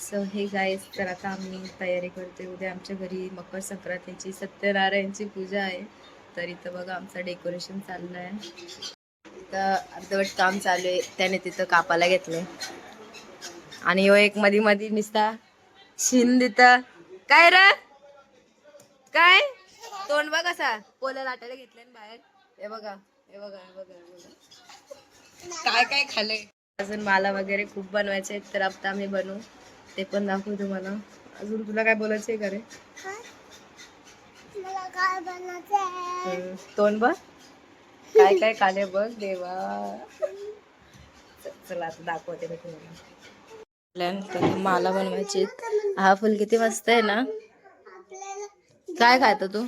So hey guys, तर आता आम्ही तयारी करते. उद्या आमच्या घरी मकर संक्रांतीची सत्यनारायणची पूजा आहे. तर इथं बघा आमचं डेकोरेशन चाललं आहे. इथं अर्धवट काम चालू आहे, त्याने तिथं कापायला घेतलंय. आणि यो एक मधी मधी निसता शिन देता. काय रे काय तोंड बघ असा पोला लाटायला घेतलंय बाहेर. हे बघा हे बघा हे बघा हे बघा काय काय खाल्लंय. अजून माला वगैरे खूप बनवायचे आहेत, तर आता आम्ही बनवू, ते पण दाखवू तुम्हाला. अजून तुला काय बोलायचंय का रे? तोंड बघ काय काय खाले बघ देवा. चला आता दाखवते मी तुम्हाला. माला बनवायची. हा फुल किती मस्त आहे ना. काय खात तू?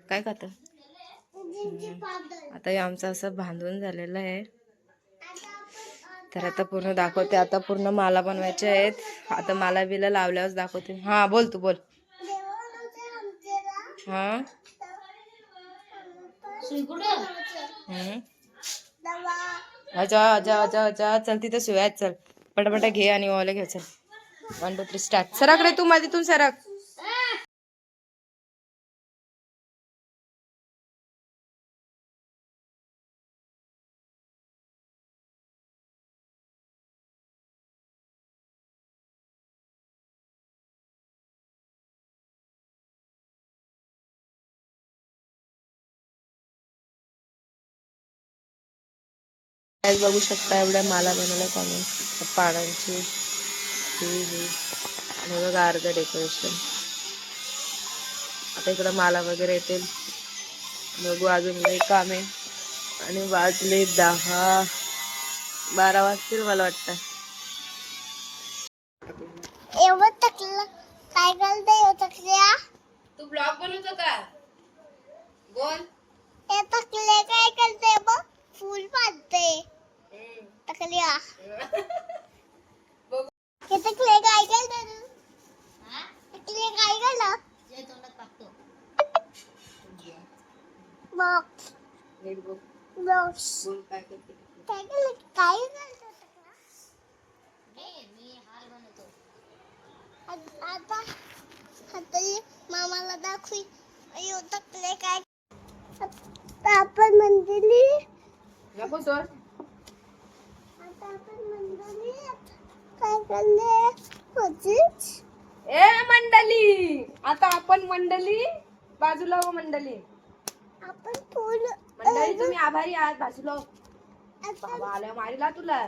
काय खात? आता हे आमचं असं बांधून झालेलं आहे. तर आता पूर्ण दाखवते. आता पूर्ण माला बनवायचे आहेत. आता माला बिला लावल्यावर दाखवते. हा बोल तू बोल. हा अच्छा अच्छा अच्छा अच्छा चल तिथे शिवाय चल पटापटा घे आणि ओले घे. चल 1 2 3 स्टार्ट. सरक रे तू मध्ये सरक. बघू शकता एवढ्या माला बनवल्यात आम्ही पानांची. आणि बघा अर्ध डेकोरेशन. आता इकडं माला वगैरे येतील. बघू अजून लई काम आहे. आणि वाजले 10 12 वाजतील मला वाटतं. एवढं टाकलं काय करते टाकल्या. तू ब्लॉग बनवतो का? बोल. हे टाकले काय करते बघ फूल पाडते. टाकल्या हे टाकले काय करते तू? टाकले काय केलं? जे तोंडात टाकतो. बॉक्स बॉक्स काय करते? काय केलं काय करते टाकला? मी हार बनवतो. आता हाताने मामाला दाखवी. अयो टाकले काय. आता आपण मंडळी नको सर. आता आपण मंडळी काय करले होतीच. ए मंडळी आता आपण मंडळी बाजूला हो. मंडळी आपण फूल मंडळी तुम्ही आभारी आहात. बाजूला बाबा आल्या मारीला तुला.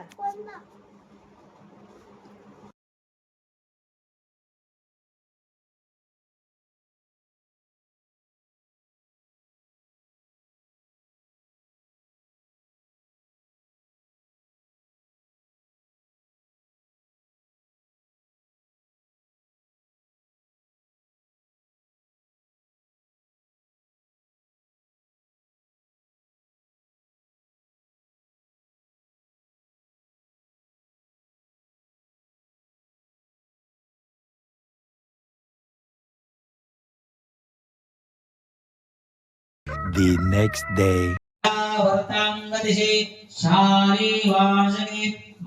The next day.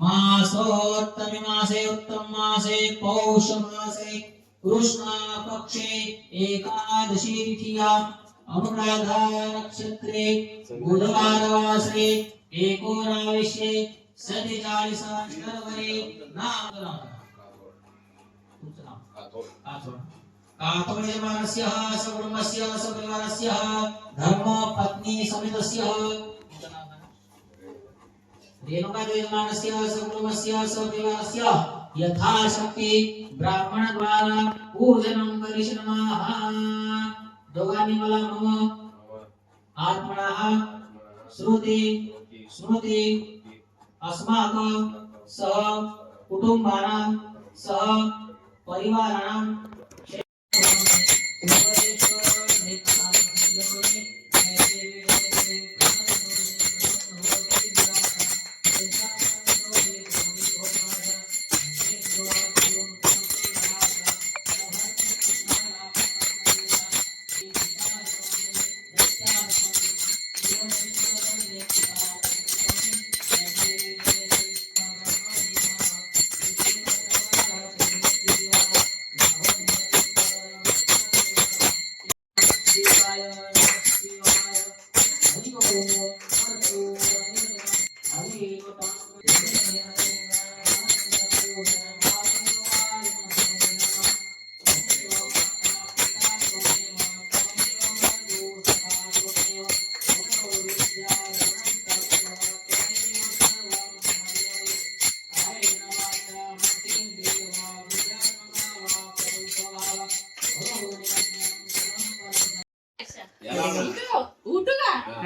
मासोत्तम मासे उत्तम मासे पौष मासे कृष्ण पक्षे एकादशी तिथिया अनुराधा नक्षत्रे बुधवारवासरे एकोनाविशे 47 शर्वरे नाम कातोयमानस्य सकुटुम्बस्य सपरिवारस्य धर्म पत्नी समेतस्य रेणुकादेवमानस्य सकुटुम्बस्य सपरिवारस्य यथाशक्ति ब्राह्मण द्वारा पूजनं करिष्यामः. दोघांनी मला मम आत्मनः श्रुती स्मृती अस्माकं सह कुटुंबानां सह परिवाराणां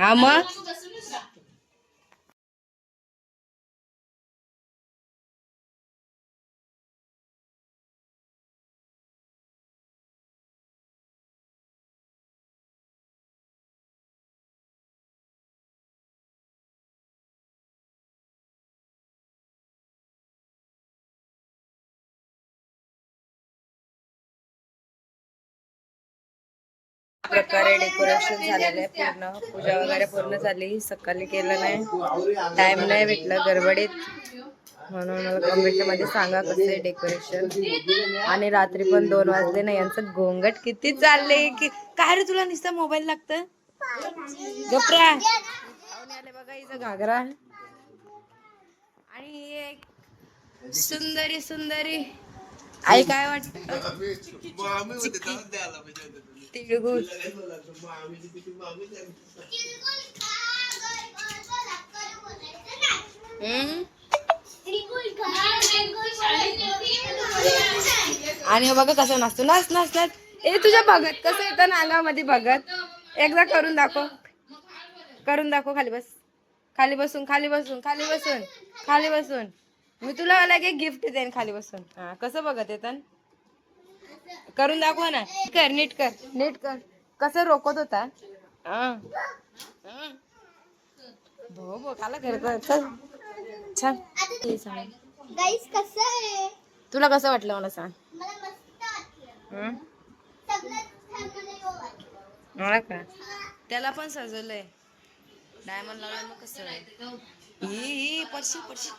हा मग प्रकारे डेकोरेशन झालेलं आहे पूर्ण. पूजा वगैरे पूर्ण झाली. सकाळी केलं नाही, टाइम नाही भेटला गडबडीत, म्हणून मला कमेंट मध्ये सांगा कसं आहे डेकोरेशन. आणि रात्री पण 2 वाजले ना, यांचं गोंगट किती चालले की काय रे, तुला नुसतं मोबाईल लागतं गप्रा. आले बघा हिचा घागरा आणि ही एक सुंदरी सुंदरी आई काय वाटत तिळगुळ. आणि बघा कसं नाचतो, नाच नाच नाच. ए तुझ्या भगत कसं येतं ना अंगामध्ये भगत, एकदा करून दाखव, करून दाखव. खाली बस, खाली बसून, खाली बसून, खाली बसून, खाली बसून. मी तुला लगे गिफ्ट देईन खाली बसून. हा कसं बघत येतं, करून दाखव ना. कर, नीट कर, नीट कर. कसं रोखत होता. भो भो खाला कर. चल छान. गाईस कसं आहे, तुला कसं वाटलं मला सांग. मला मस्त वाटलं. सगळं छान मला वाटलं. मला का त्याला पण सजवलंय, डायमंड लावलं. मग कसं ही पडशी पडशी.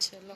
चलो